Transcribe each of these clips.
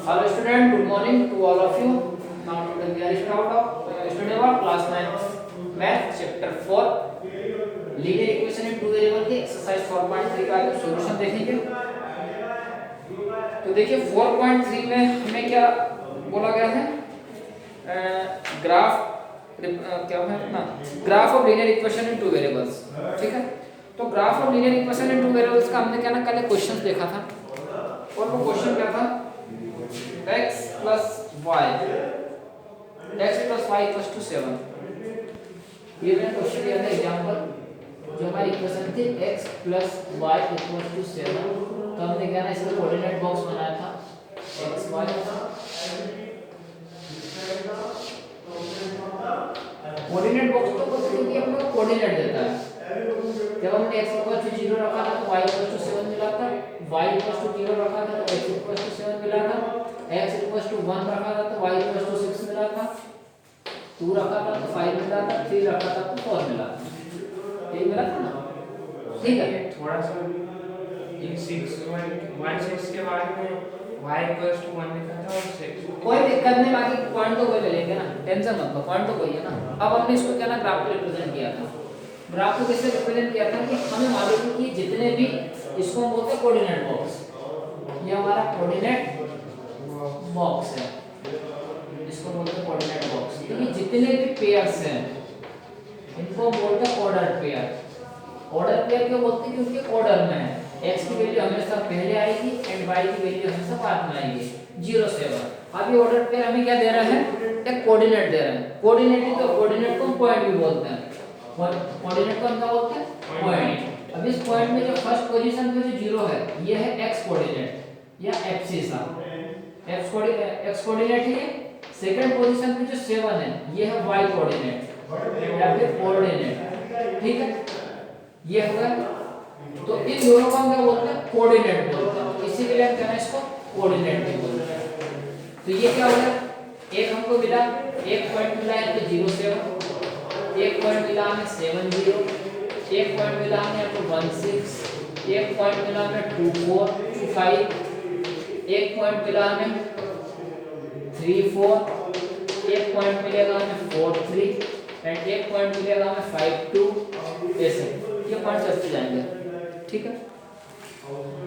Hello student, good morning to all of you. Now today we are studying about class 9 math chapter 4 linear equation in two variable के exercise 4.3 का solution देखेंगे। तो देखिए 4.3 में हमें क्या बोला गया है, ग्राफ क्या है अपना graph of linear equation in two variables. ठीक है, तो graph of linear equation in two variables का हमने क्या ना कल क्वेश्चन देखा था, और वो क्वेश्चन क्या था, x plus y equals to 7। ये मैंने क्वेश्चन दिया था एग्जांपल, जो हमारी इक्वेशन थी x plus y equals to 7। तो हमने क्या ना इसका कोऑर्डिनेट बॉक्स बनाया था x y। कोऑर्डिनेट बॉक्स तो बोलते हैं कि अपना कोऑर्डिनेट देता है। जब हमने x equals to 0 रखा था तो y equals to 7 मिला था, y equals to 0 रखा था तो x equals to 7 मिला था, x equals to 1 रखा था तो y equals to 6 मिला था, 2 रखा था तो 5 मिला था, 3 रखा था तो 4 मिला था। ये मिला था ना, ठीक है। थोड़ा सा इन 6 के बाद में y equals to 1 लिखा था और 6 कोई दिक्कत नहीं, बाकी पॉइंट तो कोई ले लेंगे ना, टेंशन मत लो, पॉइंट तो कोई है ना। अब हमने इसको क्या ना ग्राफ को रिप्रेजेंट किया था। ग्राफ को किससे रिप्रेजेंट किया था कि हमें मालूम है कि जितने भी इसको हम बोलते हैं कोऑर्डिनेट बॉक्स, ये हमारा कोऑर्डिनेट बॉक्स है, इसको बोलते हैं कोऑर्डिनेट बॉक्स। तो ये जितने भी पेयर्स हैं इनको बोलते हैं ऑर्डर पेयर। ऑर्डर पेयर क्यों बोलते हैं? क्योंकि ऑर्डर में है, x की वैल्यू हमेशा पहले आएगी एंड y की वैल्यू हमेशा बाद में आएगी, 0 से 1। अब ये ऑर्डर पेयर हमें क्या दे रहा है, एक कोऑर्डिनेट दे रहा है। कोऑर्डिनेट ही तो कोऑर्डिनेट को हम पॉइंट भी बोलते हैं, कोऑर्डिनेट को हम क्या बोलते हैं, पॉइंट। अब इस पॉइंट में जो फर्स्ट पोजीशन पे जो 0 है ये है x कोऑर्डिनेट या एक्सिस x कोऑर्डिनेट है। सेकंड पोजीशन पे जो 7 है ये है y कोऑर्डिनेट या फिर कोऑर्डिनेट, ठीक है, ये हो गया। तो इन दोनों को हम क्या बोलते हैं, कोऑर्डिनेट बोलते हैं। इसी के लिए हम क्या है इसको कोऑर्डिनेट भी बोलते हैं। तो ये क्या हो गया, एक हमको मिला, एक पॉइंट मिला है तो 0 7, एक पॉइंट मिला हमें 7 0, एक पॉइंट मिला हमें तो 1 6, एक पॉइंट मिला हमें 2 4 2 5, एक पॉइंट मिला हमें 3 4, एक पॉइंट मिलेगा हमें 4 3 एंड एक पॉइंट मिलेगा हमें 5 2। ऐसे ये पॉइंट चलते जाएंगे, ठीक है।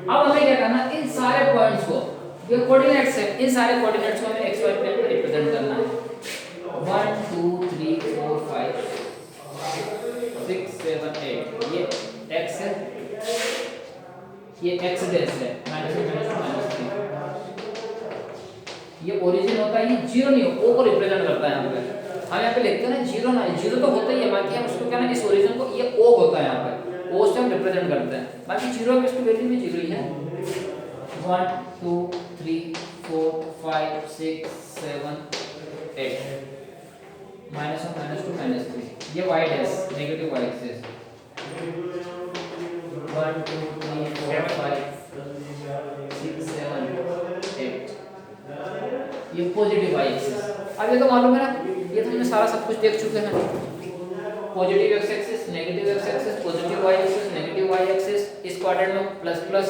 अब हमें क्या करना, इन सारे पॉइंट्स को, ये कोऑर्डिनेट्स है, इन सारे कोऑर्डिनेट्स को हमें xy प्लेन पे रिप्रेजेंट करना है। 1 2 3 4 5 6 7 8, ये x है, ये x डैश है, -3। ये ओरिजिन होता है, ये 0 नहीं, o को रिप्रेजेंट करता है। यहाँ पे हम यहाँ पे लिखते हैं ना 0 ना, 0 तो होता ही है, बाकी हम उसको क्या ना इस ओरिजिन को, ये o होता है यहाँ पे, o से हम रिप्रेजेंट करते हैं। बाकी 0 में इसकी वैल्यू भी 0 ही है। 1 2 3 4 5 6 7 8, -1 -2 -3, ये y dash negative y axis. 1 2 3 4 5 6 7 8, ये पॉजिटिव y एक्सिस। अब ये तो मालूम है ना, ये तो हमने सारा सब कुछ देख चुके हैं। Positive x axis, negative x axis, positive y axis, negative y axis. इस क्वाड्रेंट में प्लस प्लस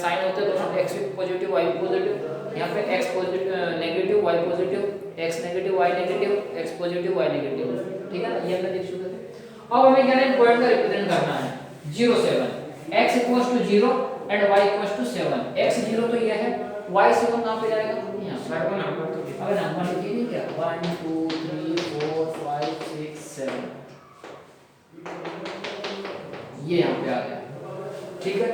साइन होते हैं, दोनों x पॉजिटिव y पॉजिटिव। यहाँ पे x positive negative y positive, x negative y negative, x positive y negative, ठीक है ना, ये हमने देख चुके थे। अब हमें क्या है, पॉइंट का रिप्रेजेंट करना है 0 7, x equals to 0 and y equals to 7। x 0 तो ये है, y 7 कहां पे जाएगा, यहां सर को नंबर तो अब नंबर लिखिए नहीं क्या, 1 2 3 4 5 6 7, ये यहाँ पे आ गया, ठीक है।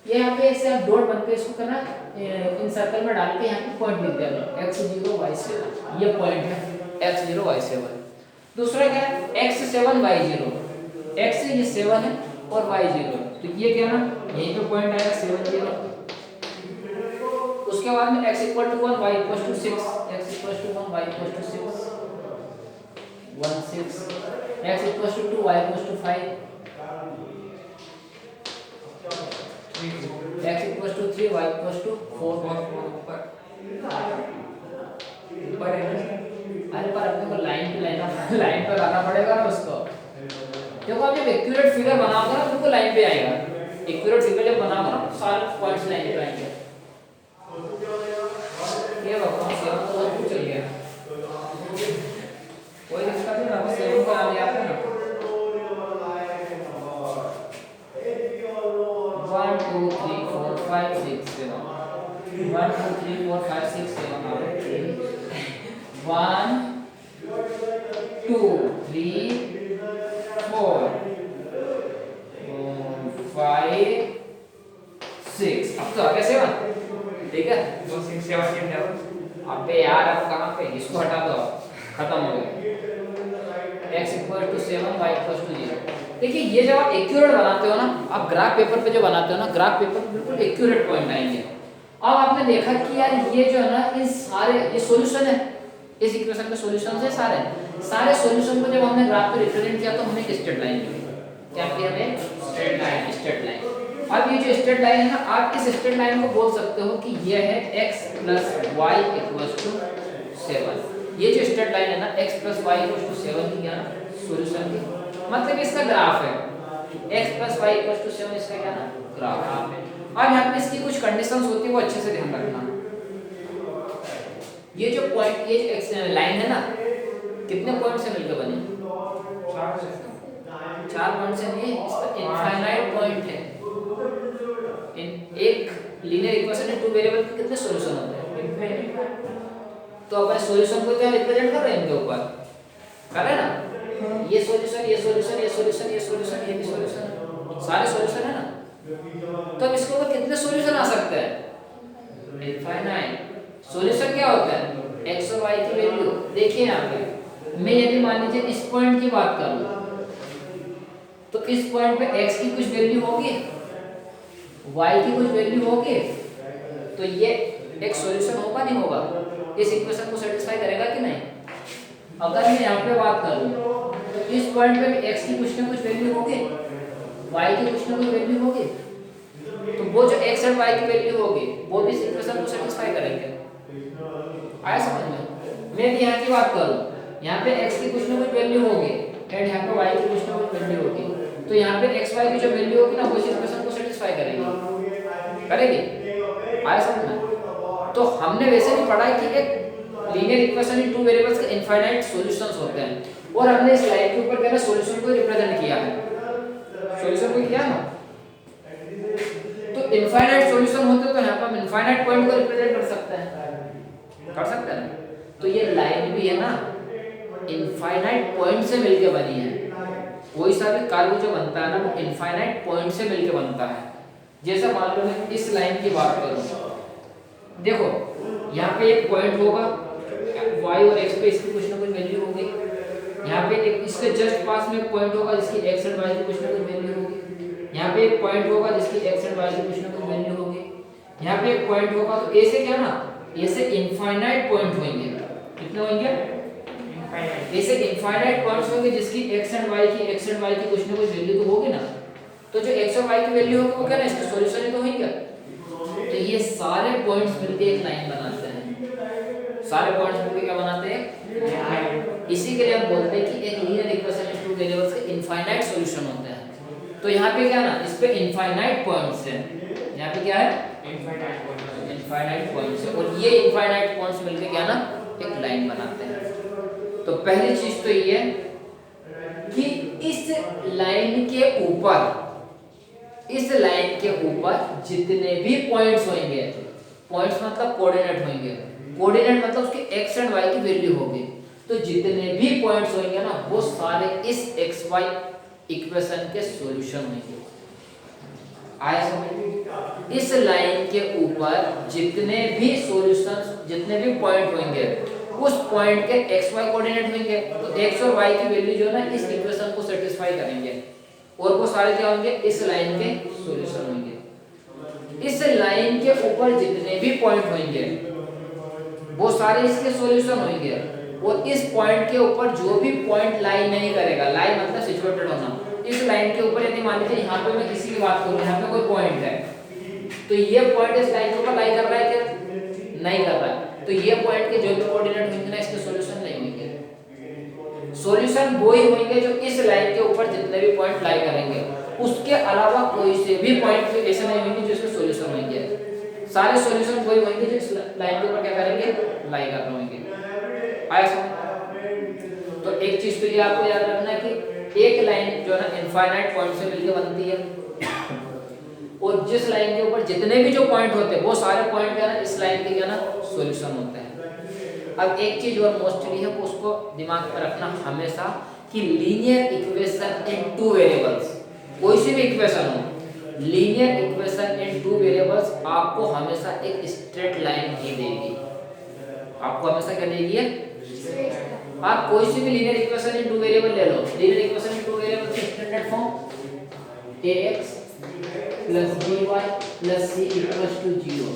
ये यहाँ पे ऐसे आप डॉट बनकर इसको करना, इन सर्कल में डाल के यहाँ पे पॉइंट लिख देना, x 0 y 7, ये पॉइंट है x 0 y 7। दूसरा क्या है, x 7 y 0, x ये 7 है और y 0, तो ये क्या ना यहीं पे पॉइंट आएगा 7 0। उसके बाद में x equal to 1 y equal to 6, x equal to 1 y equal to 6 1 6, x equal to 2 y equal to 5, x equal to 3 y equal to 4 ऊपर है ना। अरे पर अपने को लाइन पे लाइन पे लाना पड़ेगा ना उसको। देखो आप जब एक्यूरेट फिगर बनाओगे ना तुमको लाइन पे आएगा, एक्यूरेट फिगर जब बनाओगे ना सारे पॉइंट्स लाइन पे आएंगे। 1 2 3 4 5 6 7 1 2 3 4 5 6 अब तो आ गया 7 ठीक है। तो 6 7 के क्या अबे यार अब कहाँ पे, इसको हटा दो, खत्म हो गया। x equal to 7 y equal to 0। देखिए ये जब आप एक्यूरेट बनाते हो ना, आप ग्राफ पेपर पे जो बनाते हो ना, ग्राफ पेपर पे बिल्कुल एक्यूरेट पॉइंट आएंगे। अब आपने देखा कि यार ये जो है ना, इन सारे ये सॉल्यूशन है, इस इक्वेशन के सॉल्यूशन है सारे सॉल्यूशन को जब हमने ग्राफ पे रिप्रेजेंट किया तो हमें एक स्ट्रेट लाइन मिली। क्या किया हमें? Straight line. अब ये जो स्ट्रेट लाइन है ना, आप इस स्ट्रेट लाइन को बोल सकते हो कि ये है x + y = 7। ये जो स्ट्रेट लाइन है ना, x + y = 7 की क्या सॉल्यूशन की, मतलब इसका ग्राफ है। x + y = 7 इसका क्या ना ग्राफ है। अब यहाँ पे इसकी कुछ कंडीशंस होती है, वो अच्छे से ध्यान रखना। ये जो पॉइंट, ये जो लाइन है ना, कितने पॉइंट से मिलकर बनी? 4 पॉइंट से नहीं, इसका इनफाइनाइट पॉइंट है। एक लीनियर इक्वेशन में 2 वेरिएबल के कितने सॉल्यूशन होते हैं? इनफाइनाइट। तो अपन सॉल्यूशन को क्या रिप्रेजेंट कर रहे हैं इनके ऊपर, कर रहे हैं ना, ये सॉल्यूशन ये सॉल्यूशन ये सॉल्यूशन ये सॉल्यूशन ये भी सॉल्यूशन, सारे सॉल्यूशन है ना। तो अब इसके ऊपर कितने सॉल्यूशन आ सकते हैं? इनफाइनाइट। सॉल्यूशन क्या होता है? x और y की वैल्यू। देखिए यहाँ पे मैं यदि मान लीजिए इस पॉइंट की बात करूँ तो इस पॉइंट पे x की कुछ वैल्यू होगी, y की कुछ वैल्यू होगी, तो ये एक सॉल्यूशन होगा नहीं होगा? इस इक्वेशन को सेटिस्फाई करेगा कि नहीं? अगर मैं यहाँ पे बात करूँ तो इस पॉइंट पे भी x की कुछ ना कुछ वैल्यू होगी, y की कुछ ना कुछ वैल्यू होगी, तो वो जो x और y की वैल्यू होगी वो भी इस इक्वेशन को सेटिस्फाई करेंगे। आया समझ में? मैं यहाँ की बात करूँ, यहाँ पे x की कुछ ना कुछ वैल्यू होगी एंड यहाँ पे y की कुछ ना कुछ वैल्यू होगी, तो यहाँ पे x y की जो वैल्यू होगी ना, वो इस इक्वेशन को सेटिस्फाई करेगी। आया समझ में? तो हमने वैसे भी पढ़ा है कि एक लीनियर इक्वेशन इन 2 वेरिएबल्स के इनफाइनाइट सॉल्यूशंस होते हैं, और हमने इस लाइन के ऊपर क्या है सॉल्यूशन को रिप्रेजेंट किया है, सॉल्यूशन को किया ना। तो इनफाइनाइट सॉल्यूशन होते तो यहाँ पे हम इनफाइनाइट पॉइंट को रिप्रेजेंट कर सकते हैं ना। तो ये लाइन भी है ना, इनफाइनाइट पॉइंट से मिलके बनी है। कोई सा भी कार्य जो बनता है ना, वो इनफाइनाइट पॉइंट से मिलके बनता है। जैसे मान लो मैं इस लाइन की बात करूं, देखो यहाँ पे एक पॉइंट होगा, y और x पे इसकी कुछ ना कुछ वैल्यू होगी, यहाँ पे एक इसके जस्ट पास में एक पॉइंट होगा जिसकी x और y की कुछ ना कुछ वैल्यू होगी, यहाँ पे एक पॉइंट होगा जिसकी x और y की कुछ ना कुछ वैल्यू होगी, यहाँ पे एक पॉइंट होगा, तो ऐसे क्या ना, ऐसे इनफाइनाइट पॉइंट होंगे। कितने होंगे? ऐसे इनफाइनाइट पॉइंट्स होंगे जिसकी x और y की कुछ ना कुछ वैल्यू तो होगी ना। तो जो x और y की वैल्यू होगी वो क्या ना, इसका सॉल्यूशन ही तो होंगे। तो ये सारे पॉइंट्स मिलके एक लाइन बनाते हैं, सारे पॉइंट्स मिलके क्या बनाते हैं? इसी के लिए हम बोलते हैं कि एक लीनियर इक्वेशन इन 2 वेरिएबल्स के इनफाइनाइट सॉल्यूशन होते हैं। तो यहाँ पे क्या ना, इस पे इनफाइनाइट पॉइंट्स है, यहाँ पे क्या है? इनफाइनाइट पॉइंट्स है, और ये इनफाइनाइट पॉइंट्स मिलके क्या ना एक लाइन बनाते हैं। तो पहली चीज तो ये है कि इस लाइन के ऊपर जितने भी पॉइंट्स होंगे, पॉइंट्स मतलब कोऑर्डिनेट होंगे, कोऑर्डिनेट मतलब उसके x एंड y की वैल्यू होगी, तो जितने भी पॉइंट्स होंगे ना, वो सारे इस xy इक्वेशन के सॉल्यूशन होंगे। आया समझ? इस लाइन के ऊपर जितने भी सॉल्यूशंस, जितने भी पॉइंट होंगे, उस पॉइंट के x y कोऑर्डिनेट होंगे, तो x और y की वैल्यू जो है ना, इस इक्वेशन को सेटिस्फाई करेंगे, और वो सारे क्या होंगे? इस लाइन के सॉल्यूशन होंगे। इस लाइन के ऊपर जितने भी पॉइंट होंगे वो सारे इसके सॉल्यूशन होंगे, और इस पॉइंट के ऊपर जो भी पॉइंट लाई नहीं करेगा, लाई मतलब सिचुएटेड होना, इस लाइन के ऊपर यदि मान लीजिए यहाँ पे मैं किसी की बात करूँ, यहाँ पे कोई पॉइंट है, तो ये पॉइंट इस लाइन के ऊपर लाई कर रहा है क्या? नहीं कर रहा है। तो ये पॉइंट के जो भी कोऑर्डिनेट होंगे ना, इसके सॉल्यूशन नहीं होंगे। सॉल्यूशन वो ही होंगे जो इस लाइन के ऊपर जितने भी पॉइंट लाई करेंगे, उसके अलावा कोई से भी पॉइंट ऐसे नहीं होंगे जो इसके सॉल्यूशन होंगे। सारे सॉल्यूशन वही होंगे जो इस लाइन के ऊपर क्या करेंगे? लाई कर रहे होंगे। आया समझ? तो एक चीज तो ये आपको याद रखना है कि एक लाइन जो है ना इनफाइनाइट पॉइंट से मिलकर बनती है, और जिस लाइन के ऊपर जितने भी जो पॉइंट होते हैं वो सारे पॉइंट क्या ना इस लाइन के क्या ना सॉल्यूशन होते हैं। अब एक चीज और मोस्टली है वो उसको दिमाग में रखना हमेशा कि linear equation in two variables, कोई सी भी इक्वेशन हो, linear equation in two variables आपको हमेशा एक स्ट्रेट लाइन ही देगी। आपको हमेशा क्या देगी? आप कोई सी भी linear equation in two variable ले लो, linear equation in two variable की standard form ax by plus c equals to 0।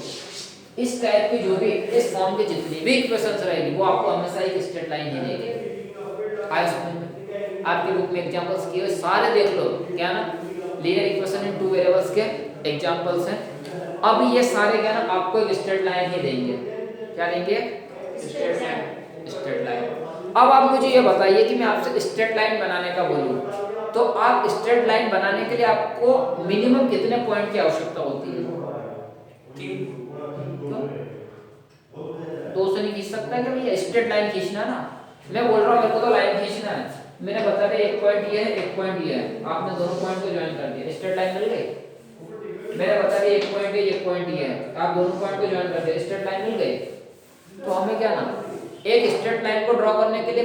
इस टाइप की जो भी इस फॉर्म के जितनी भी इक्वेशंस रहेगी वो आपको हमेशा एक स्ट्रेट लाइन ही देगी। आया समझ में? आपकी बुक में एग्जांपल्स किए हुए सारे देख लो, क्या ना linear equation in two variables के एग्जांपल्स हैं। अब ये सारे क्या ना आपको एक स्ट्रेट लाइन ही देंगे। क्या देंगे? Straight line. Straight line. अब आप मुझे ये बताइए कि मैं आपसे स्ट्रेट लाइन बनाने का बोलूं तो आप स्ट्रेट लाइन बनाने के लिए आपको मिनिमम कितने पॉइंट की आवश्यकता होती है? 3। क्यों? 2 से नहीं खींच सकता क्या भैया? स्ट्रेट लाइन खींचना ना, मैं बोल रहा हूँ मेरे को तो लाइन खींचना है, मैंने बता दिया एक पॉइंट ये है एक पॉइंट ये है, आपने दोनों पॉइंट को ज्वाइन कर दिया, स्ट्रेट लाइन मिल गई। मैंने बता दिया एक पॉइंट ये एक पॉइंट ये है, आप दोनों पॉइंट को ज्वाइन कर दिया, स्ट्रेट लाइन मिल गई। तो हमें क्या ना एक स्ट्रेट लाइन को ड्रॉ करने के लिए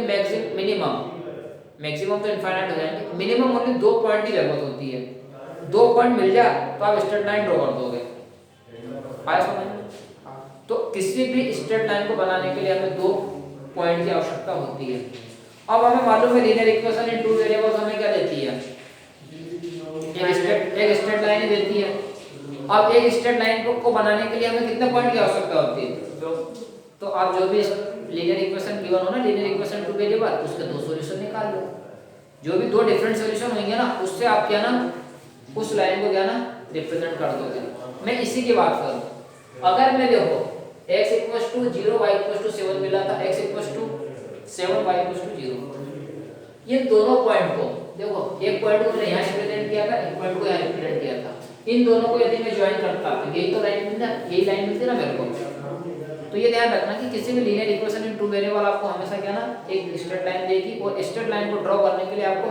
मैक्सिमम तो इनफाइनाइट हो जाएंगे, मिनिमम ओनली 2 पॉइंट की जरूरत होती है। 2 पॉइंट मिल जाए तो आप स्ट्रेट लाइन ड्रॉ कर दोगे। आया समझ में? तो किसी भी स्ट्रेट लाइन को बनाने के लिए हमें 2 पॉइंट की आवश्यकता होती है। अब हमें मालूम है linear equation in two variables हमें क्या देती है? एक स्ट्रेट लाइन ही देती है। अब एक स्ट्रेट लाइन को बनाने के लिए हमें कितने पॉइंट की आवश्यकता होती है? तो आप जो भी लीनियर इक्वेशन गिवन हो ना, लीनियर इक्वेशन टू वेरिएबल, उसके 2 सॉल्यूशन निकाल लो। जो भी 2 डिफरेंट सॉल्यूशन होंगे ना उससे आप क्या ना उस लाइन को क्या ना रिप्रेजेंट कर दोगे। मैं इसी की बात करूं, अगर मैं देखो x 0 y 7 मिला था, x 7 y 0, ये दोनों पॉइंट को देखो, एक पॉइंट को मैंने यहाँ रिप्रेजेंट किया था, एक पॉइंट को यहाँ रिप्रेजेंट किया था, इन दोनों को यदि मैं ज्वाइन करता तो यही तो लाइन मिलता, यही लाइन मिलती ना मेरे को। तो ये ध्यान रखना कि किसी भी linear equation in two variable आपको हमेशा क्या ना एक स्ट्रेट लाइन देगी, और स्ट्रेट लाइन को ड्रॉ करने के लिए आपको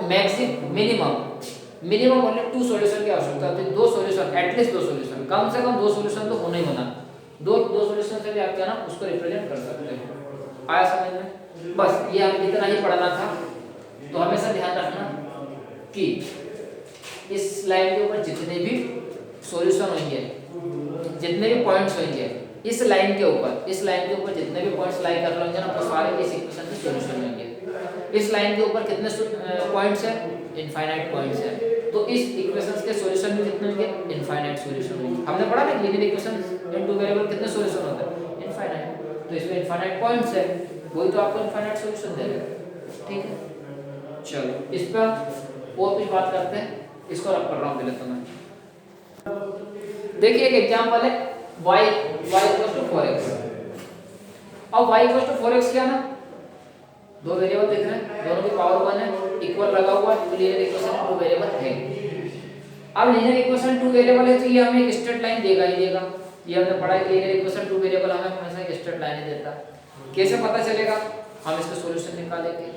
मिनिमम ओनली 2 सॉल्यूशन की आवश्यकता होती है। 2 सॉल्यूशन, एटलीस्ट 2 सॉल्यूशन, कम से कम 2 सॉल्यूशन तो होना ही होना। 2 सॉल्यूशन से भी आप क्या ना उसको रिप्रेजेंट कर सकते हैं। आया समझ में? बस ये हमें इतना ही पढ़ना था। तो हमेशा ध्यान रखना कि इस लाइन के ऊपर जितने भी सॉल्यूशन होंगे, जितने भी पॉइंट्स होंगे, इस लाइन के ऊपर जितने भी पॉइंट्स लाई कर रहे होंगे ना वो सारे इस इक्वेशन के सॉल्यूशन होंगे। इस लाइन के ऊपर कितने पॉइंट्स हैं? इनफाइनाइट पॉइंट्स हैं। तो इस इक्वेशंस के सॉल्यूशन भी कितने होंगे? इनफाइनाइट सॉल्यूशन होंगे। हमने पढ़ा ना linear equation in two variable कितने सॉल्यूशन होते हैं? इनफाइनाइट। तो इसमें इनफाइनाइट पॉइंट्स है, वही तो आपको इनफाइनाइट सॉल्यूशन देगा। ठीक है, चलो इस पर और कुछ बात करते हैं, इसको रख कर रहा हूँ पहले तो मैं। देखिए एक एग्जांपल है y 4x। अब y 4x क्या ना, 2 वेरिएबल दिख रहे हैं, दोनों की पावर 1 है, इक्वल लगा हुआ है, तो लीनियर इक्वेशन 2 वेरिएबल है। अब लीनियर इक्वेशन 2 वेरिएबल है तो ये हमें एक स्ट्रेट लाइन देगा ही देगा। ये हमने पढ़ा है लीनियर इक्वेशन 2 वेरिएबल हमें हमेशा एक स्ट्रेट लाइन ही देता है। कैसे पता चलेगा? हम इसका सॉल्यूशन निकालेंगे।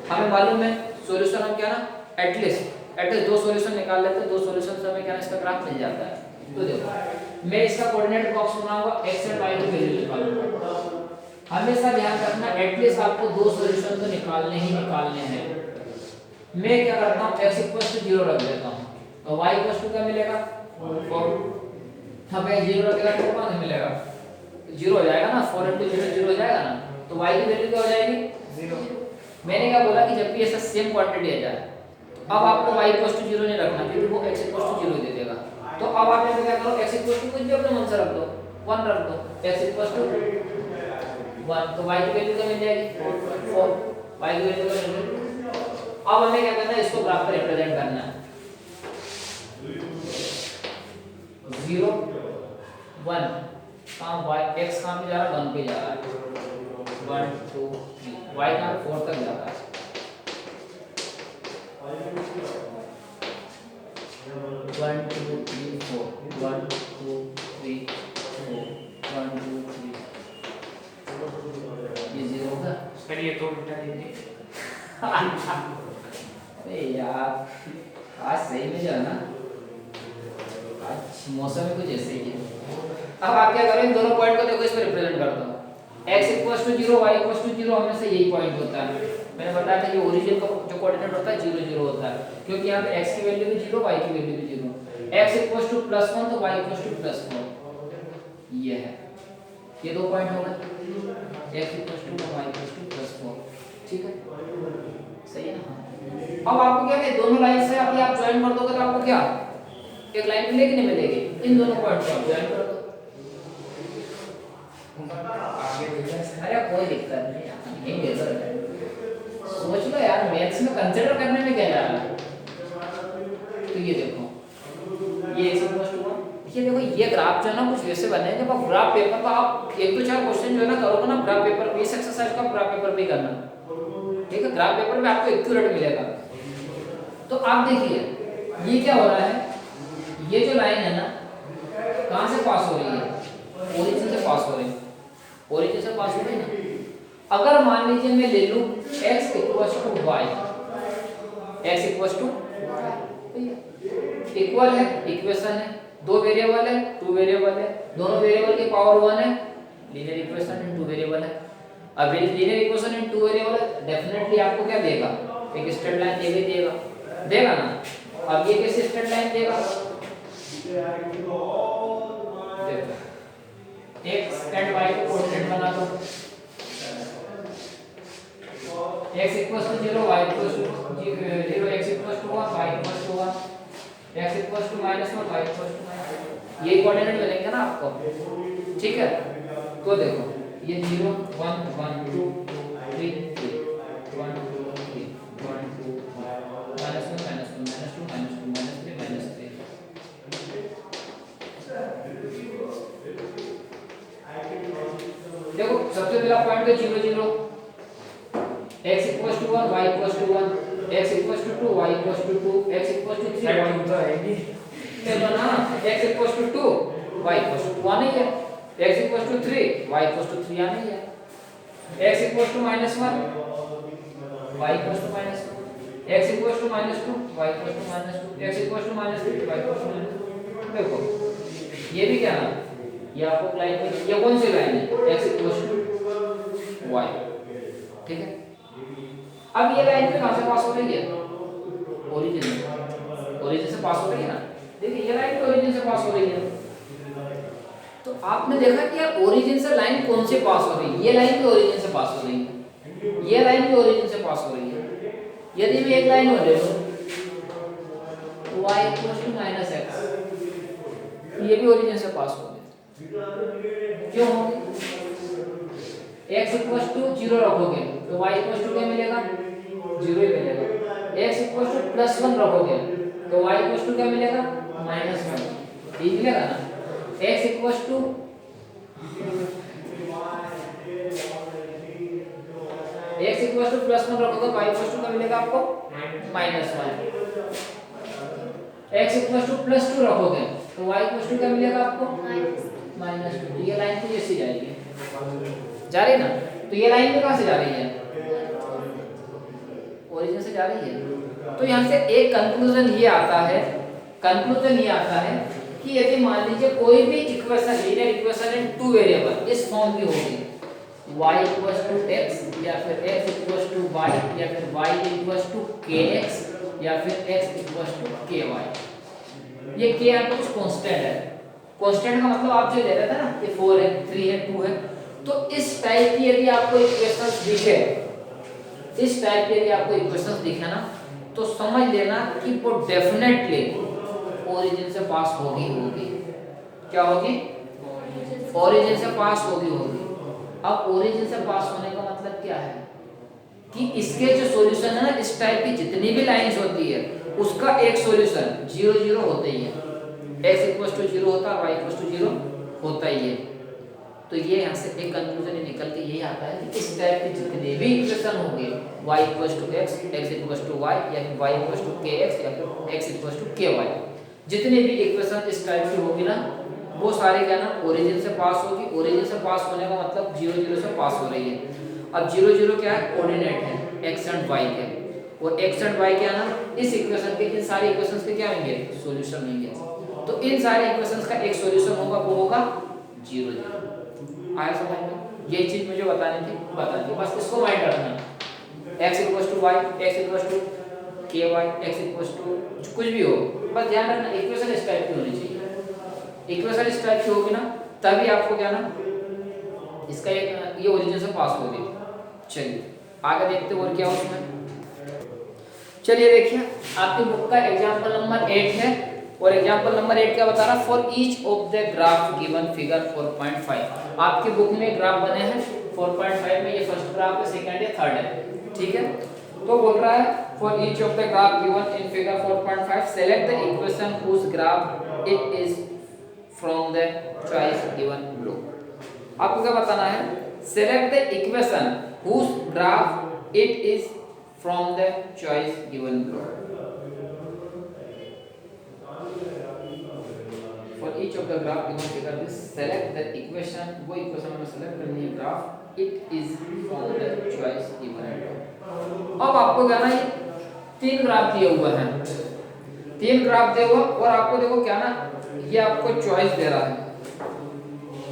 हमें मालूम है सॉल्यूशन हम क्या ना एटलीस्ट 2 सॉल्यूशन निकाल लेते हैं, 2 सॉल्यूशन से हमें क्या इसका ग्राफ मिल जाता है। तो देखो मैं इसका कोऑर्डिनेट बॉक्स बनाऊंगा, x और y की वैल्यू निकालूंगा। हमेशा ध्यान रखना एटलीस्ट आपको 2 सॉल्यूशन तो निकालने ही निकालने हैं। मैं क्या करता हूं x 0 रख देता हूं, तो y क्या मिलेगा? 4। अब x 0 रखेगा तो कितना मिलेगा? 0 हो जाएगा ना, 4 * 0 0 हो जाएगा ना, तो y की वैल्यू क्या हो जाएगी? 0। मैंने क्या बोला कि जब भी ऐसा सेम क्वांटिटी आ जाए, अब आपको y 0 नहीं रखना क्योंकि वो x 0 दे देगा। तो अब आप क्या करो, x कुछ भी अपने मन से रख दो, 1 रख दो, x 1, तो y की वैल्यू क्या मिल जाएगी? 4। y की वैल्यू क्या मिल जाएगी? अब हमें क्या करना है, इसको ग्राफ पर रिप्रेजेंट करना है। 0 1 कहां y x कहां पे जा रहा है? 1 पे जा रहा है। 1 2 3 y कहां 4 तक जा रहा है। 1 2 3 4 1 2 3 4 1 2 3 ये 0 होगा। सर ये तो उल्टा दीजिए। अरे यार आज सही में जो है ना, आज मौसम में कुछ ऐसे ही है। अब आप क्या करो, इन दोनों पॉइंट को देखो, इस पर रिप्रेजेंट कर दो। x equals to 0 y equals to 0 हमेशा यही पॉइंट होता है। मैंने बताया था कि ओरिजिन का जो कोऑर्डिनेट होता है 0 0 होता है, क्योंकि यहाँ पे x की वैल्यू भी 0 y की वैल्यू भी 0। x इक्वल्स टू +1 तो y इक्वल्स टू +4, ये है, ये दो पॉइंट हो गए, x equals to y equals to +4। ठीक है, सही है ना। अब आपको क्या है, दोनों लाइन से अभी आप ज्वाइन कर दोगे तो आपको क्या एक लाइन मिलेगी नहीं मिलेगी, इन दोनों पॉइंट को आप ज्वाइन कर दो। अरे कोई दिक्कत नहीं यार, यही बेहतर है। सोच लो यार, मैथ्स में कंसीडर करने में क्या जा रहा है। तो ये देखो, ये x इक्वल्स टू 1, ये देखो ये ग्राफ जो है ना कुछ वैसे बने हैं, जब आप ग्राफ पेपर का आप 1 2 4 क्वेश्चन जो है ना करोगे ना ग्राफ पेपर पे, इस एक्सरसाइज का ग्राफ पेपर पे करना, ठीक है। ग्राफ पेपर में आपको एक्यूरेट मिलेगा। तो आप देखिए ये क्या हो रहा है, ये जो लाइन है ना कहां से पास हो रही है, ओरिजिन से पास हो रही है, ओरिजिन से पास हो रही है ना। अगर मान लीजिए मैं ले लूं x equals to y, x equals to equal है, इक्वेशन है, दो वेरिएबल है, टू वेरिएबल है, दोनों वेरिएबल की पावर 1 है, linear equation in two variable है। अब linear equation in two variable है, डेफिनेटली आपको क्या देगा, एक स्ट्रेट लाइन देगा ना। अब ये कैसे स्ट्रेट लाइन देगा, देखो x एंड y को कोऑर्डिनेट बना दो, x equals to 0 y equals to 0, x equals to 1 y equals to 1, x equals to -1 y equals to -1, ये कोऑर्डिनेट मिलेंगे ना आपको, ठीक है। तो देखो ये 0 1 1 2 3 3 1 2 3 1 2 -1 -2 -2 -2 -3 -3। देखो सबसे पहला पॉइंट है 0 0, x equals to 1 y equals to 1, x equals to 2 y equals to 2, x equals to 3 y तो है नहीं, तो ना x equals to 2 y equals to 1 है, x equals to 3 y equals to 3 आना ही है, x equals to -1 y equals to -1, x equals to -2 y equals to -2, x equals to -3 y equals to -2। देखो ये भी क्या है, ये आपको लाइन में, ये कौन सी लाइन है, x इक्वल्स टू y, ठीक है। अब ये लाइन पे कहां से पास हो रही है, ओरिजिन से पास हो रही है ना। देखिए ये लाइन तो ओरिजिन से पास हो रही है, तो आपने देखा कि यार ओरिजिन से लाइन कौन से पास हो रही है, ये लाइन भी ओरिजिन से पास हो रही है, ये लाइन भी ओरिजिन से पास हो रही है। यदि मैं एक लाइन और ले लूं y इक्वल्स टू -x, ये भी ओरिजिन से पास हो गई, क्यों होगी, x इक्वल्स टू 0 रखोगे तो y इक्वल्स टू क्या मिलेगा, 0 ही मिलेगा। x इक्वल्स टू +1 रखोगे तो y इक्वल्स टू क्या मिलेगा, -1, ये मिलेगा ना। x इक्वल्स टू +1 रखोगे तो y इक्वल्स टू क्या मिलेगा आपको, -1। x इक्वल्स टू +2 रखोगे तो y इक्वल्स टू क्या मिलेगा आपको, -2। ये लाइन तो ऐसे जाएगी, जा रही है ना। तो ये लाइन भी कहां से जा रही है, ओरिजिन से जा रही है। तो यहां से एक कंक्लूजन ये आता है कि यदि मान लीजिए कोई भी equation, linear equation in two variable इस फॉर्म की होगी, y इक्वल्स टू x या फिर x इक्वल्स टू y या फिर y इक्वल्स टू kx या फिर x इक्वल्स टू ky, ये k आपका कुछ कांस्टेंट है। कांस्टेंट का मतलब आप जो ले रहे थे ना, ये 4 है 3 है 2 है, तो इस टाइप की यदि आपको इक्वेशंस दिखे, इस टाइप के यदि आपको इक्वेशंस दिखे ना, तो समझ लेना कि वो डेफिनेटली ओरिजिन से पास होगी। क्या होगी, ओरिजिन से पास होगी। अब ओरिजिन से पास होने का मतलब क्या है कि इसके जो सॉल्यूशन है ना, इस टाइप की जितनी भी लाइंस होती है उसका एक सॉल्यूशन 0 0 होते ही है, x इक्वल्स टू 0 होता है, y इक्वल्स टू 0 होता ही है। तो ये यहाँ से एक कंक्लूजन निकल के यही आता है कि इस टाइप के जितने भी इक्वेशन होंगे, y equals to x, x equals to y या फिर y इक्वल्स टू kx या फिर x इक्वल्स टू ky, जितने भी इक्वेशन इस टाइप की होगी ना, वो सारे क्या ना ओरिजिन से पास होगी। ओरिजिन से पास होने का मतलब 0 0 से पास हो रही है। अब 0 0 क्या है, कोऑर्डिनेट है x एंड y के, और x एंड y क्या ना इस इक्वेशन के, इन सारे इक्वेशंस के क्या होंगे, सॉल्यूशन होंगे। तो इन सारे इक्वेशंस का एक सॉल्यूशन होगा, वो होगा 0 0। आया समझ में? ये चीज मुझे बतानी थी, बता दी। बस इसको माइंड रखना, x = y, x = ky, x = कुछ भी हो, बस ध्यान रखना इक्वेशन इस टाइप की होनी चाहिए। इक्वेशन इस टाइप की होगी ना, तभी आपको क्या ना इसका एक ये ओरिजिन से पास होगी। चलिए आगे देखते हैं और क्या उसमें। चलिए देखिए, आपकी बुक का एग्जांपल नंबर 8 है, और एग्जांपल नंबर 8 क्या बता रहा, for each of the graph given figure 4.5। आपकी बुक में ग्राफ बने हैं 4.5 में, ये फर्स्ट ग्राफ है, सेकंड या थर्ड है, ठीक है। तो बोल रहा है for each of the graph given in figure 4.5 select the equation whose graph it is from the choice given below. आपको क्या बताना है, select the equation whose graph it is from the choice given below. For each of the graph given figure, this select the equation, वो equation में select करनी है graph, it is from the choice given below। अब आपको क्या ना, ये 3 graph दिए हुए हैं, 3 ग्राफ दिए हुए, और आपको देखो क्या ना, ये आपको चॉइस दे रहा है।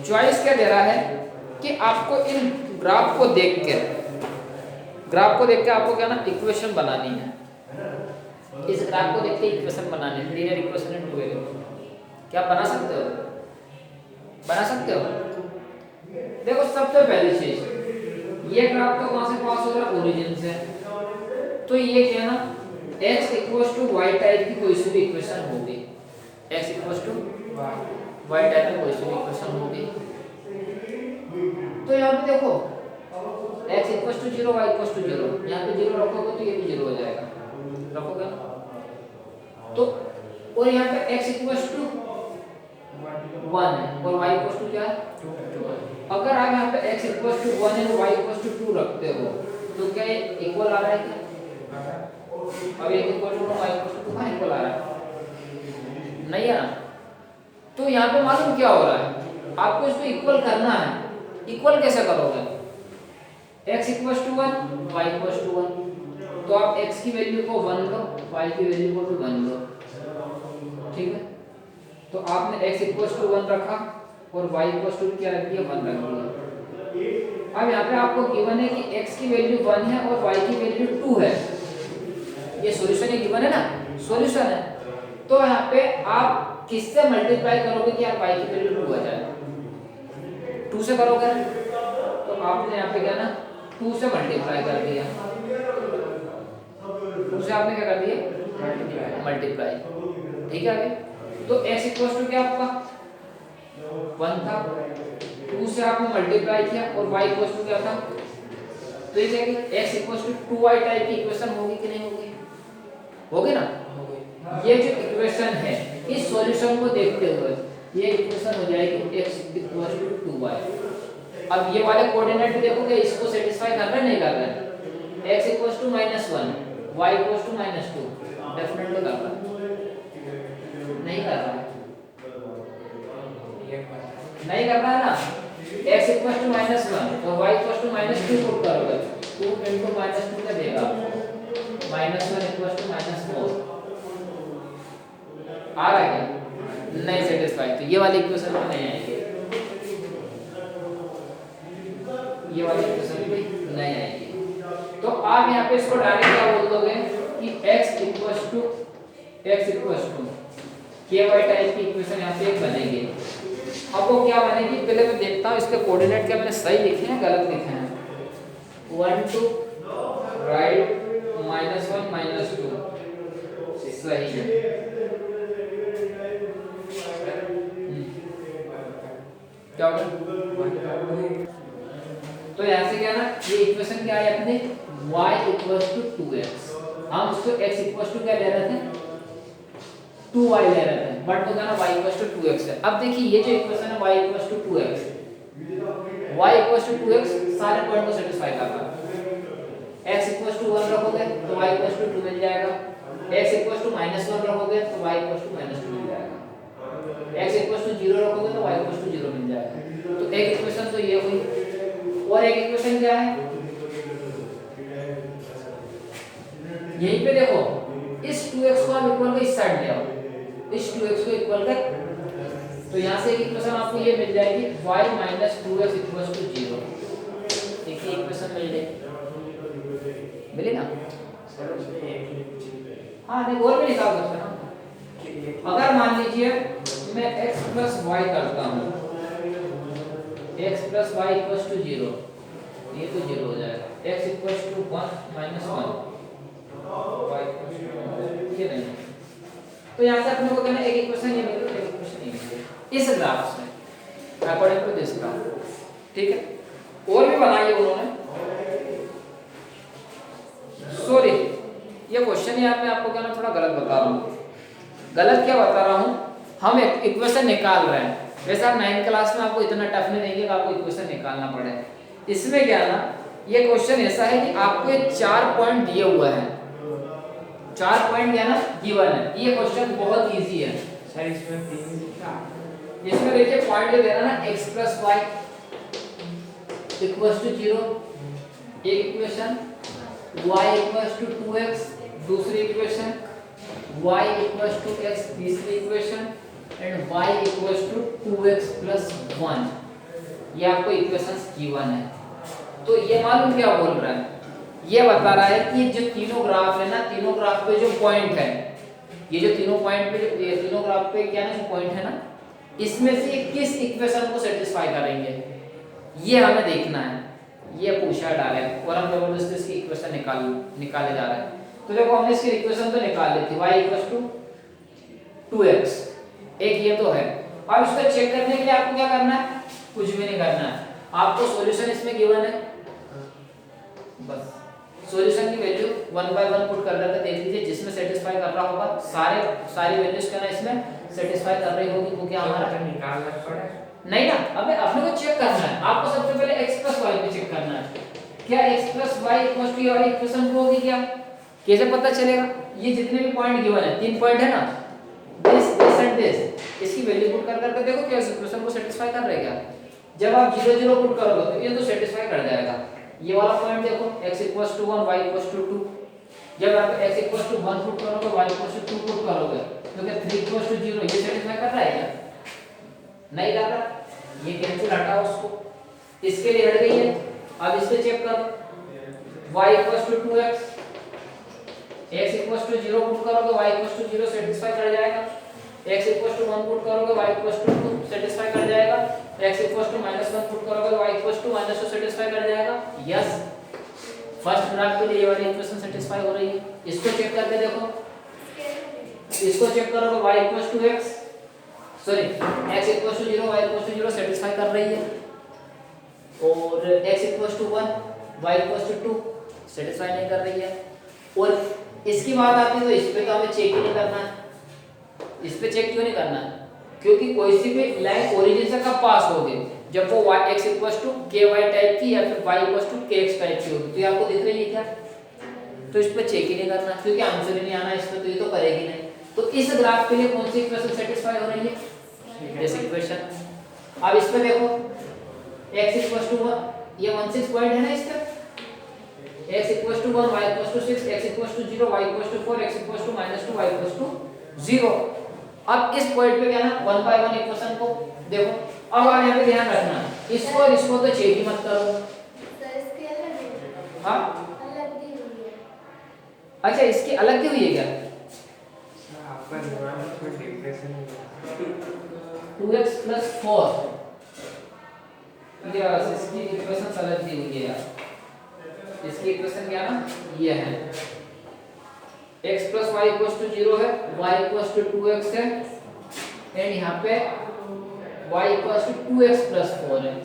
चॉइस क्या दे रहा है कि आपको इन ग्राफ को देख के आपको क्या ना इक्वेशन बनानी है। इस ग्राफ को देख के इक्वेशन बनानी है, लीनियर इक्वेशन है 2a। क्या बना सकते हो? बना सकते हो? देखो सबसे पहली चीज, ये ग्राफ तो कहां से पास हो रहा है, ओरिजिन से। तो ये क्या ना x = y टाइप की कोई सी भी इक्वेशन होगी, x = y टाइप की कोई सी भी इक्वेशन होगी। तो यहाँ पे देखो x = 0, y = 0, यहाँ पे 0 रखोगे तो ये भी 0 हो जाएगा, रखोगे ना? तो और यहाँ पे x = 1 है और y = क्या है 2। अगर आप यहाँ पे x = 1 और y = 2 रखते हो तो क्या ये इक्वल आ रहा है क्या? अब x = 1 y = 2 कहाँ इक्वल आ रहा है? नहीं है ना। तो यहाँ पे मालूम क्या हो रहा है, आपको इसको इक्वल करना है। इक्वल कैसे करोगे? x = 1 y = 1, तो आप x की वैल्यू को 1 लो, y की वैल्यू को भी 1 लो, ठीक है। तो आपने x = 1 रखा और y = क्या रख दिया, 1 रख दिया। अब यहाँ पे आपको गिवन है कि x की वैल्यू 1 है और y की वैल्यू 2 है, ये सॉल्यूशन ही गिवन है ना, सॉल्यूशन है। तो यहाँ पे आप किससे मल्टीप्लाई करोगे कि यार y की वैल्यू 2 आ जाए? 2 से करोगे, तो आपने यहाँ पे क्या ना 2 से मल्टीप्लाई कर दिया, 2 से आपने क्या कर दिया, मल्टीप्लाई, ठीक है। आगे तो x = क्या आपका 1 था, 2 से आपने मल्टीप्लाई किया, और y = क्या था, तो ये क्या कि x = 2y टाइप की इक्वेशन होगी कि नहीं होगी? होगी ना। ये जो इक्वेशन है, इस सॉल्यूशन को देखते हुए ये इक्वेशन हो जाएगी x = 2y। अब ये वाले कोऑर्डिनेट देखोगे, इसको सेटिस्फाई कर रहा है नहीं कर रहा है? x = -1 y = -2 डेफिनेटली कर रहा है, नहीं कर रहा है, नहीं कर रहा है ना। x = -1 और y = -2 पुट करोगे, 2 × -2 क्या देगा आपको, -1 = -4 आ रहा है क्या? नहीं सेटिस्फाई, तो ये वाली इक्वेशन में नहीं आएगी, ये वाली इक्वेशन भी नहीं आएगी। तो आप यहाँ पे इसको डायरेक्ट क्या बोल दोगे कि x = ky टाइप की इक्वेशन यहाँ पे एक बनेगी। अब वो क्या बनेगी, पहले मैं देखता हूँ इसके कोऑर्डिनेट क्या मैंने सही लिखे हैं गलत लिखे हैं। 1 2 राइट, -1 -2 सही है। क्या होगा, तो यहाँ से क्या ना, ये इक्वेशन क्या है अपने y = 2x, हम उसको x = क्या ले रहे थे, 2y ले रहे थे, बट तो क्या ना y = 2x है। अब देखिए ये जो इक्वेशन है y = 2x, y = 2x सारे पॉइंट को सेटिस्फाई कर रहा है। x = 1 रखोगे तो y = 2 मिल जाएगा, x = -1 रखोगे तो y = -2 मिल जाएगा, x = 0 रखोगे तो y = 0 मिल जाएगा। तो एक इक्वेशन तो ये हुई, और एक इक्वेशन क्या है, यहीं पे देखो इस 2x को आप इक्वल को इस साइड ले आओ, इस 2x को इक्वल कर, तो यहाँ से एक इक्वेशन आपको ये मिल जाएगी y minus 2x equal to 0। एक ही इक्वेशन मिल जाएगी, मिली ना? हाँ नहीं और भी निकाल सकते ना। अगर मान लीजिए मैं x प्लस वाई करता हूँ, x plus y equal to 0, ये तो 0 हो जाएगा, x equal to 1 minus 1 y ये नहीं, तो यहाँ से अपने को कहना एक इक्वेशन ये मिल गई, एक इक्वेशन ये मिल गई इस ग्राफ से अकॉर्डिंग टू दिस ग्राफ। ठीक है, और भी बनाई उन्होंने, सॉरी ये क्वेश्चन यहाँ पे आपको कहना थोड़ा गलत बता रहा हूँ। गलत क्या बता रहा हूँ, हम एक इक्वेशन निकाल रहे हैं, वैसे आप 9th क्लास में आपको इतना टफ नहीं देंगे कि आपको इक्वेशन निकालना पड़े। इसमें क्या ना, ये क्वेश्चन ऐसा है कि आपको ये 4 पॉइंट दिए हुए हैं, 4 पॉइंट क्या ना गिवन है। ये क्वेश्चन बहुत इजी है सर, इसमें 3 लिखा, इसमें देखिए पॉइंट ये देना ना x plus y equals to 0 एक equation, y equals to 2x दूसरी equation, y equals to x तीसरी equation and y equals to 2x plus 1। ये आपको इक्वेशंस गिवन है। तो ये मालूम क्या बोल रहा है, ये बता रहा है कि जो तीनों ग्राफ है ना, तीनों ग्राफ पे जो पॉइंट है, ये जो तीनों पॉइंट पे जो ये तीनों ग्राफ पे क्या ना पॉइंट है ना, इसमें से किस इक्वेशन को सेटिस्फाई करेंगे ये हमें देखना है। ये पूछा डायरेक्ट और हम जबरदस्ती इसकी इक्वेशन निकाले जा रहे हैं। तो देखो हमने इसकी इक्वेशन तो निकाल ली थी, y इक्वल्स टू 2x, एक ये तो है। अब इसको चेक करने के लिए आपको क्या करना है, कुछ भी नहीं करना है, आपको सॉल्यूशन इसमें गिवन है, बस सॉल्यूशन की वैल्यू 1 बाय 1 पुट कर करके देख लीजिए, जिसमें सेटिस्फाई कर रहा होगा सारी वैल्यूज क्या ना इसमें सेटिस्फाई कर रही होगी, क्योंकि हमारा निकालना पड़े नहीं ना। अबे अपने को चेक करना है, आपको सबसे पहले x प्लस वाई पे चेक करना है, क्या x plus y equal to ये वाली इक्वेशन को होगी क्या, कैसे पता चलेगा। ये जितने भी पॉइंट गिवन है, 3 पॉइंट है ना, दिस एंड दिस, इसकी वैल्यू पुट कर करके देखो क्या इस इक्वेशन को सेटिस्फाई कर रहा है क्या। जब आप 0 0 पुट करोगे तो ये तो सेटिस्फाई कर जाएगा। ये वाला पॉइंट देखो x equals to 1 y equals to 2, जब आप x इक्वल्स टू 1 पुट करोगे y इक्वल्स टू 2 पुट करोगे तो क्या 3 इक्वल्स टू 0 ये सेटिस्फाई कर रहा है क्या, नहीं कर रहा। ये कैंसिल हटाओ उसको, इसके लिए हट गई है। अब इस पे चेक करो y equals to 2x, x equals to 0 put करोगे y इक्वल्स टू 0 सेटिस्फाई कर जाएगा, x इक्वल्स टू 1 पुट करोगे y इक्वल्स टू 2 सेटिस्फाई कर जाएगा, x इक्वल्स टू -1 पुट करोगे y इक्वल्स टू -2 सेटिस्फाई कर जाएगा। यस, फर्स्ट ग्राफ के लिए ये वाली इक्वेशन सेटिस्फाई हो रही है। इसको चेक करके देखो, इसको चेक करोगे y equals to x, sorry x equals to 0 y equals to 0 satisfy कर रही है, और x equals to 1 y equals to 2 satisfy नहीं कर रही है। और इसकी बात आती है तो इस पे तो हमें चेक ही नहीं करना है। इस पे चेक क्यों नहीं करना है, क्योंकि कोई सी भी लाइन ओरिजिन से कब पास होगी, जब वो y x equals to ky type की या फिर y equals to kx type की होगी। तो ये आपको दिख रही है क्या, तो इस पे चेक ही नहीं करना, क्योंकि आंसर ही नहीं आना इस पे, तो ये तो करेगी नहीं। तो इस ग्राफ के लिए कौन सी इक्वेशन सेटिस्फाई हो रही है, दिस इक्वेशन। अब इस पे देखो x इक्वल्स टू 1, ये 16 पॉइंट है ना, इस पे x equals to 1 y equals to 6 x equals to 0 y equals to 4 x equals to -2 y equals to 0। अब इस पॉइंट पे क्या ना 1 बाय 1 इक्वेशन को देखो। अब आप यहां पे ध्यान रखना, इसको और इसको तो चेक ही मत करो। सर इसके अलग है, हां अलग दी हुई है। अच्छा, इसकी अलग दी हुई है क्या, आपका दिमाग में कोई डिप्रेशन नहीं है। 2x + 4 यस, इसकी इक्वेशन अलग दी हुई है यार। इसकी इक्वेशन क्या ना ये है, x + y = 0 है, y = 2x है, एंड यहाँ पे y = 2x + 4 है,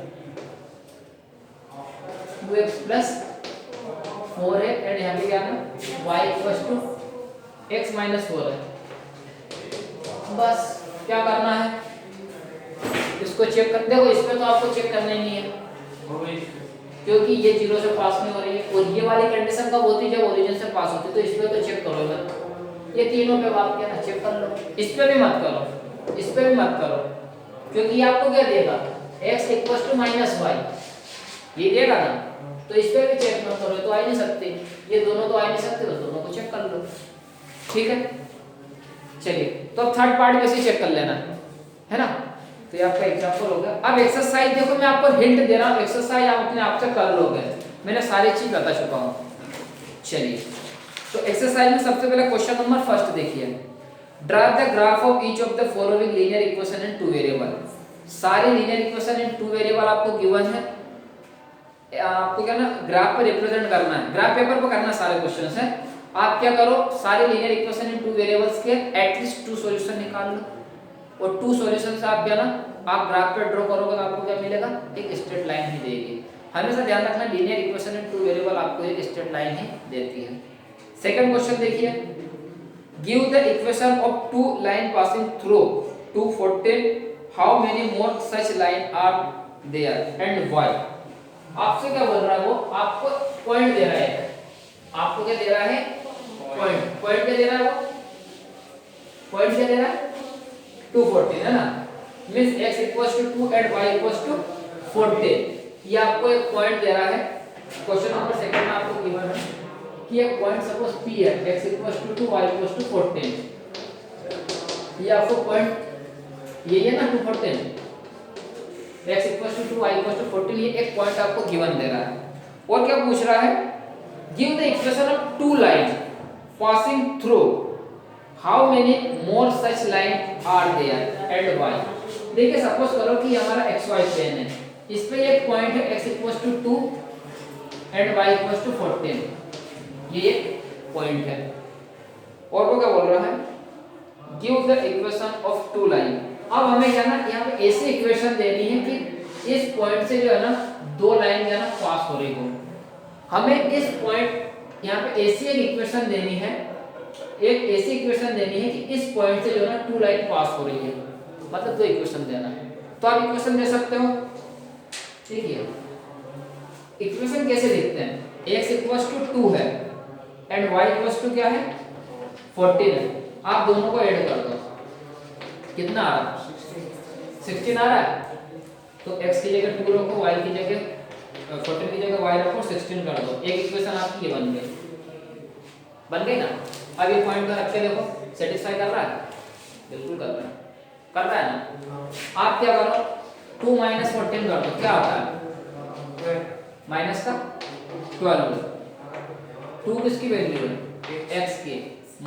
2x + 4 है, एंड यहाँ पे क्या है y = x - 4 है। बस क्या करना है, इसको चेक कर देखो। इसमें तो आपको चेक करना ही नहीं है, क्योंकि ये 0 से पास नहीं हो रही है, और ये वाली कंडीशन कब होती है, जब ओरिजिन से पास होती है। तो इस पे तो चेक करो मत, ये तीनों पे आप क्या ना चेक कर लो, इस पे भी मत करो, इस पे भी मत करो, क्योंकि ये आपको क्या देगा, x = -y ये देगा ना। तो इस पे भी चेक मत करो, तो आ ही नहीं सकते, ये दोनों तो आ ही नहीं सकते, तो दोनों को चेक कर लो। ठीक है, चलिए तो अब थर्ड पार्ट वैसे चेक कर लेना है ना। तो ये आपका एग्जांपल हो गया। अब एक्सरसाइज देखो, मैं आपको हिंट दे रहा हूँ, एक्सरसाइज आप अपने आप से कर लोगे, मैंने सारी चीज बता चुका हूँ। चलिए, तो एक्सरसाइज में सबसे पहले क्वेश्चन नंबर फर्स्ट देखिए, draw the graph of each of the following linear equation in two variable. सारे linear equation in two variable आपको गिवन है, आपको क्या ना ग्राफ पर रिप्रेजेंट करना है, ग्राफ पेपर पर करना सारे क्वेश्चंस हैं। आप क्या करो, सारे linear equation in two variables के एटलीस्ट 2 सॉल्यूशन निकाल लो, और 2 सॉल्यूशन से आप क्या ना आप ग्राफ पे ड्रॉ करोगे तो आपको क्या मिलेगा, एक स्ट्रेट लाइन ही देगी। हमेशा ध्यान रखना linear equation in two variable आपको एक स्ट्रेट लाइन ही देती है। सेकंड क्वेश्चन देखिए, give the equation of two line passing through 214, how many more such line are there and why. आपसे क्या बोल रहा है वो, आपको पॉइंट दे रहा है, आपको क्या दे रहा है, पॉइंट। पॉइंट क्या दे रहा है वो, पॉइंट क्या दे रहा है, 214 है ना, means x equals to 2 and y equals to 14। ये आपको एक पॉइंट दे रहा है। क्वेश्चन नंबर सेकंड में आपको गिवन है कि एक पॉइंट सपोज P है, x equals to 2 y equals to 14। ये आपको पॉइंट ये है ना 214, x equals to 2 y equals to 14, ये एक पॉइंट आपको गिवन दे रहा है। और क्या पूछ रहा है, give the equation of two line passing through, how many more such line are there and why. देखिए सपोज करो कि हमारा xy प्लेन है, इस पे एक पॉइंट है x equals to 2 and y equals to 14, ये एक पॉइंट है। और वो क्या बोल रहा है, give the equation of two line. अब हमें क्या ना यहाँ पे ऐसी इक्वेशन देनी है कि इस पॉइंट से जो है ना दो लाइन क्या ना पास हो रही हो। हमें इस पॉइंट यहाँ पे ऐसी एक इक्वेशन देनी है, एक ऐसी इक्वेशन देनी है कि इस पॉइंट से जो है ना टू लाइन पास हो रही है, मतलब दो इक्वेशन देना है। तो आप इक्वेशन दे सकते हो, ठीक है। इक्वेशन कैसे लिखते हैं, x इक्वल्स टू 2 है एंड y इक्वल्स टू क्या है 14 है। आप दोनों को ऐड कर दो, कितना आ रहा है 16 आ रहा है। तो x की जगह 2 रखो, y की जगह 14 की जगह y रखो, 16 कर दो, एक इक्वेशन आपकी ये बन गई, बन गई ना। अब ये पॉइंट को रख के देखो सेटिस्फाई कर रहा है, बिल्कुल कर रहा है, कर रहा है ना। आप क्या करो 2 माइनस 14 कर दो, क्या आता है माइनस का 12। 2 किसकी वैल्यू है x की,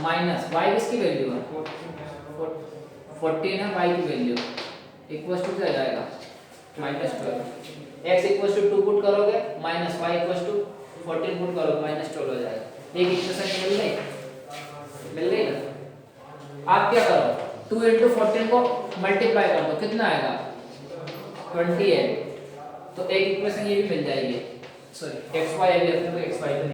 माइनस y किसकी वैल्यू है 14 है, y की वैल्यू इक्वल्स टू क्या जाएगा -12। x इक्वल्स टू 2 पुट करोगे minus y equals to 14 put करोगे -12 हो जाएगा। एक इक्वेशन मिल गई ना। आप क्या करो 2 into 14 को मल्टीप्लाई कर दो, कितना आएगा 28। तो एक इक्वेशन ये भी मिल जाएगी, सॉरी xy अभी अपने को xy